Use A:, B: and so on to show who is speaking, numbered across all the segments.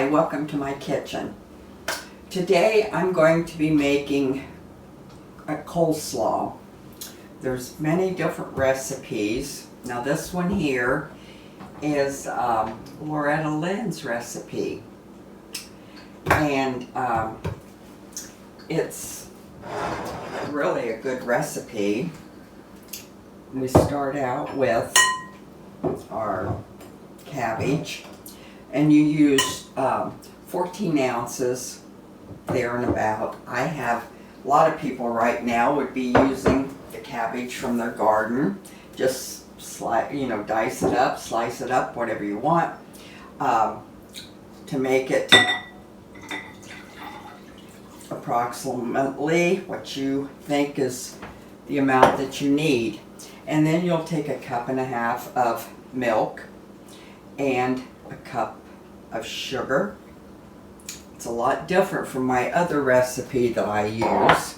A: Hi, welcome to my kitchen. Today I'm going to be making a coleslaw. There's many different recipes. Now this one here is Loretta Lynn's recipe. And it's really a good recipe. We start out with our cabbage. And you use 14 ounces there and about. I have a lot of people right now would be using the cabbage from their garden. Just dice it up, slice it up, whatever you want, to make it approximately what you think is the amount that you need. And then you'll take 1.5 cups of milk and a cup of sugar. It's a lot different from my other recipe that I use,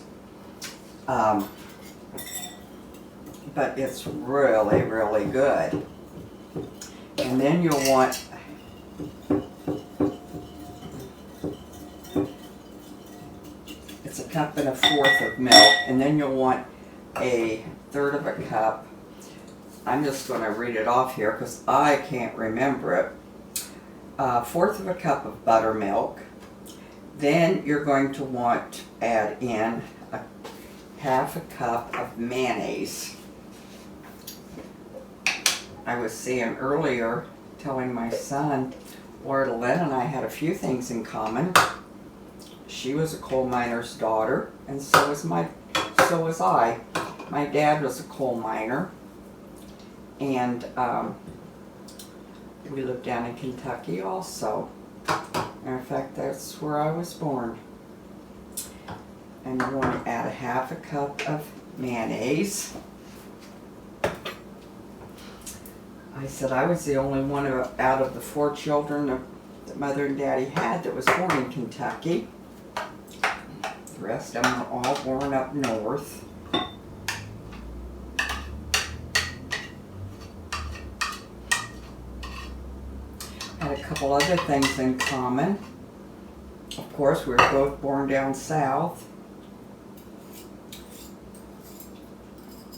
A: but it's really, really good. And then you'll want it's 1.25 cups of milk, and then you'll want 1/3 cup. I'm just going to read it off here because I can't remember it. 1/4 cup of buttermilk. Then you're going to want to add in 1/2 cup of mayonnaise. I was saying earlier, telling my son, Loretta Lynn and I had a few things in common. She was a coal miner's daughter, and so was I. My dad was a coal miner, and we lived down in Kentucky also. In fact, that's where I was born. And you want to add 1/2 cup of mayonnaise. I said I was the only one out of the 4 children that Mother and Daddy had that was born in Kentucky. The rest of them were all born up north. Had a couple other things in common. Of course, we were both born down south.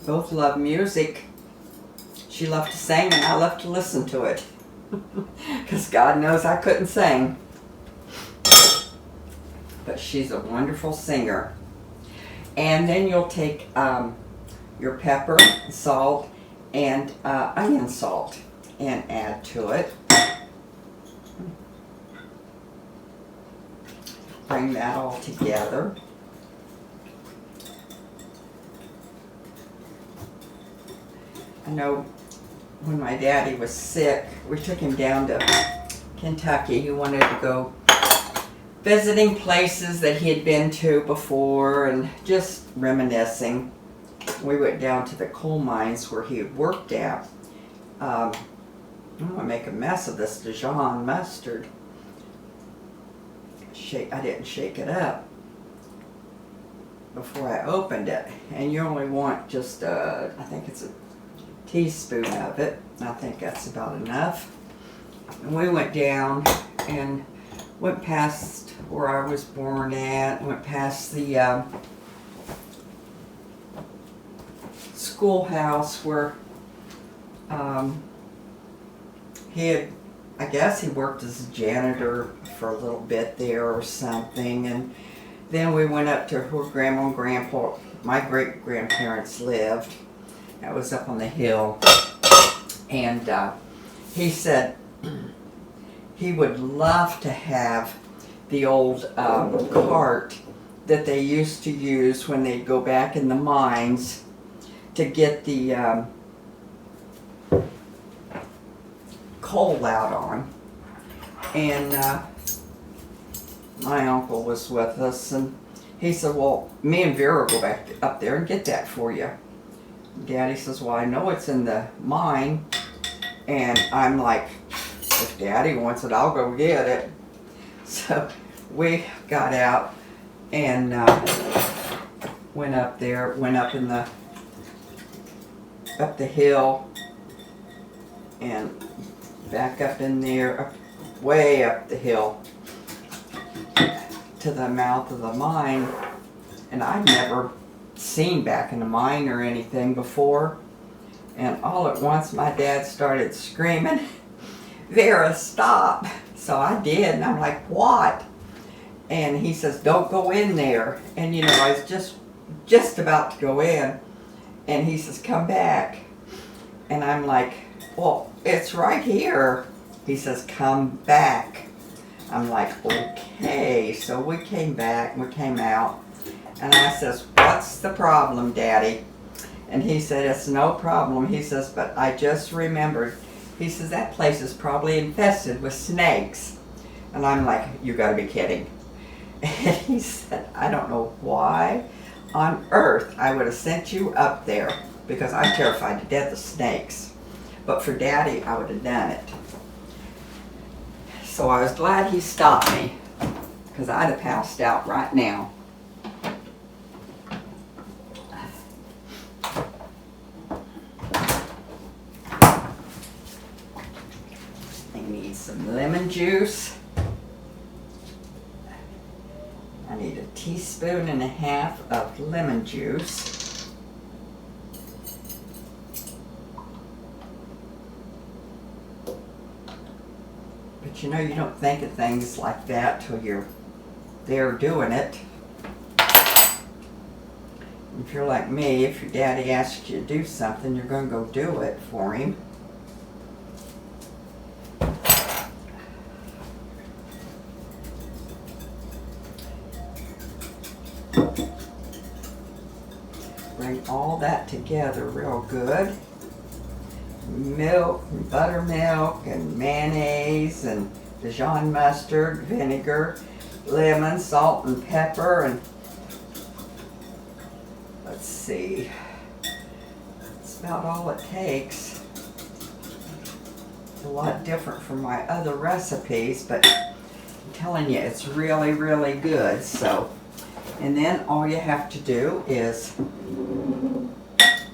A: Both love music. She loved to sing and I loved to listen to it. Because God knows I couldn't sing. But she's a wonderful singer. And then you'll take your pepper, salt, and onion salt and add to it. Bring that all together. I know when my daddy was sick, we took him down to Kentucky. He wanted to go visiting places that he had been to before and just reminiscing. We went down to the coal mines where he had worked at. I'm going to make a mess of this Dijon mustard. I didn't shake it up before I opened it, and you only want just I think it's a teaspoon of it. I think that's about enough. And we went down and went past where I was born at, went past the schoolhouse where I guess he worked as a janitor for a little bit there or something, and then we went up to where Grandma and Grandpa, my great-grandparents lived. That was up on the hill, and he said he would love to have the old cart that they used to use when they'd go back in the mines to get the coal out on. And my uncle was with us, and he said, well, me and Vera will go back up there and get that for you. Daddy says, well, I know it's in the mine. And I'm like, if Daddy wants it, I'll go get it. So we got out and went up there, went up in the up the hill and back up in there, way up the hill. to the mouth of the mine, and I'd never seen back in the mine or anything before. And all at once my dad started screaming, "Vera, stop!" So I did, and I'm like, "What?" And he says, "Don't go in there." And you know, I was just about to go in, and he says, "Come back." And I'm like, "Well, it's right here." He says, "Come back." I'm like, "Okay." So we came back, we came out, and I says, "What's the problem, Daddy?" And he said, "It's no problem." He says, "But I just remembered." He says, "That place is probably infested with snakes." And I'm like, "You gotta be kidding." And he said, "I don't know why on earth I would have sent you up there, because I'm terrified to death of snakes. But for Daddy, I would have done it." So I was glad he stopped me, because I'd have passed out right now. I need some lemon juice. I need a teaspoon and a half of lemon juice. But you know, you don't think of things like that till you're there doing it. If you're like me, if your daddy asks you to do something, you're going to go do it for him. Bring all that together real good. Milk and buttermilk and mayonnaise and Dijon mustard, vinegar, lemon, salt and pepper, and let's see, that's about all it takes. It's a lot different from my other recipes, but I'm telling you, it's really, really good. So, and then all you have to do is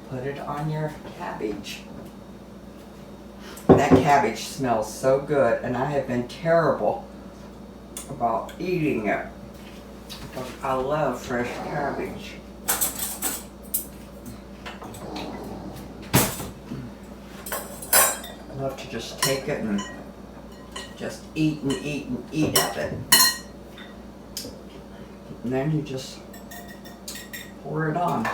A: put it on your cabbage. That cabbage smells so good, and I have been terrible about eating it because I love fresh cabbage. I love to just take it and just eat and eat and eat of it. And then you just pour it on.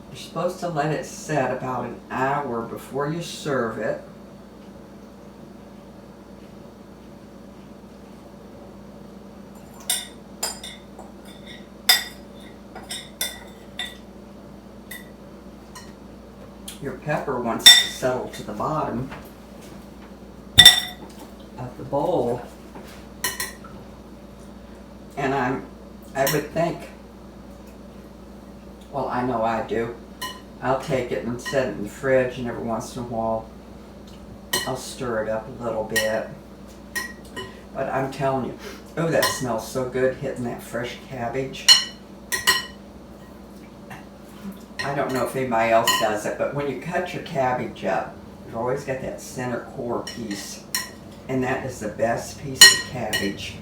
A: You're supposed to let it set about an hour before you serve it. Your pepper wants to settle to the bottom of the bowl. And I would think, well, I know I do, I'll take it and set it in the fridge, and every once in a while I'll stir it up a little bit. But I'm telling you, oh, that smells so good hitting that fresh cabbage. I don't know if anybody else does it, but when you cut your cabbage up, you've always got that center core piece, and that is the best piece of cabbage.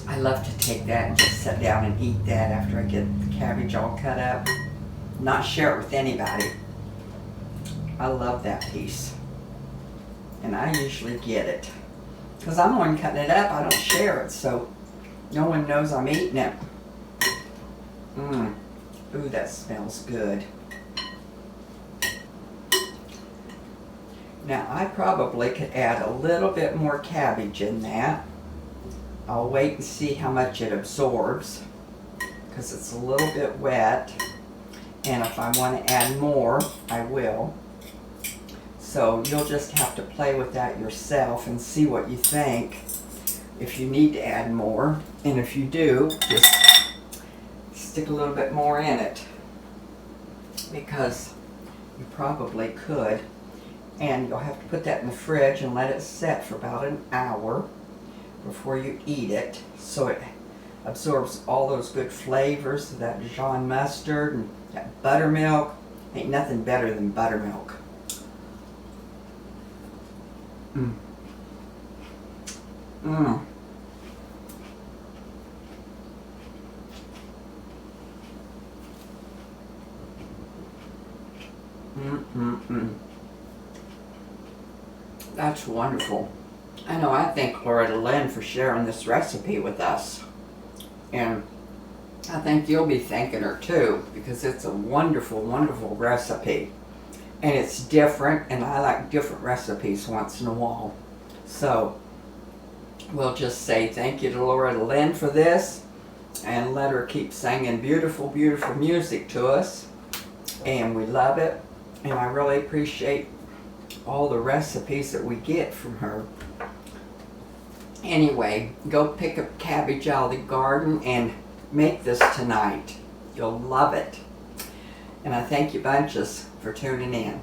A: I love to take that and just sit down and eat that after I get the cabbage all cut up. Not share it with anybody. I love that piece. And I usually get it. Because I'm the one cutting it up, I don't share it, so no one knows I'm eating it. Ooh, that smells good. Now, I probably could add a little bit more cabbage in that. I'll wait and see how much it absorbs, because it's a little bit wet, and if I want to add more, I will. So you'll just have to play with that yourself and see what you think, if you need to add more, and if you do, just stick a little bit more in it, because you probably could. And you'll have to put that in the fridge and let it set for about an hour before you eat it, so it absorbs all those good flavors of that Dijon mustard and that buttermilk. Ain't nothing better than buttermilk. Mmm. Mm-mm-mm. That's wonderful. I know, I thank Loretta Lynn for sharing this recipe with us. And I think you'll be thanking her too, because it's a wonderful, wonderful recipe. And it's different, and I like different recipes once in a while. So we'll just say thank you to Loretta Lynn for this, and let her keep singing beautiful, beautiful music to us. And we love it, and I really appreciate all the recipes that we get from her. Anyway, go pick up cabbage out of the garden and make this tonight. You'll love it. And I thank you bunches for tuning in.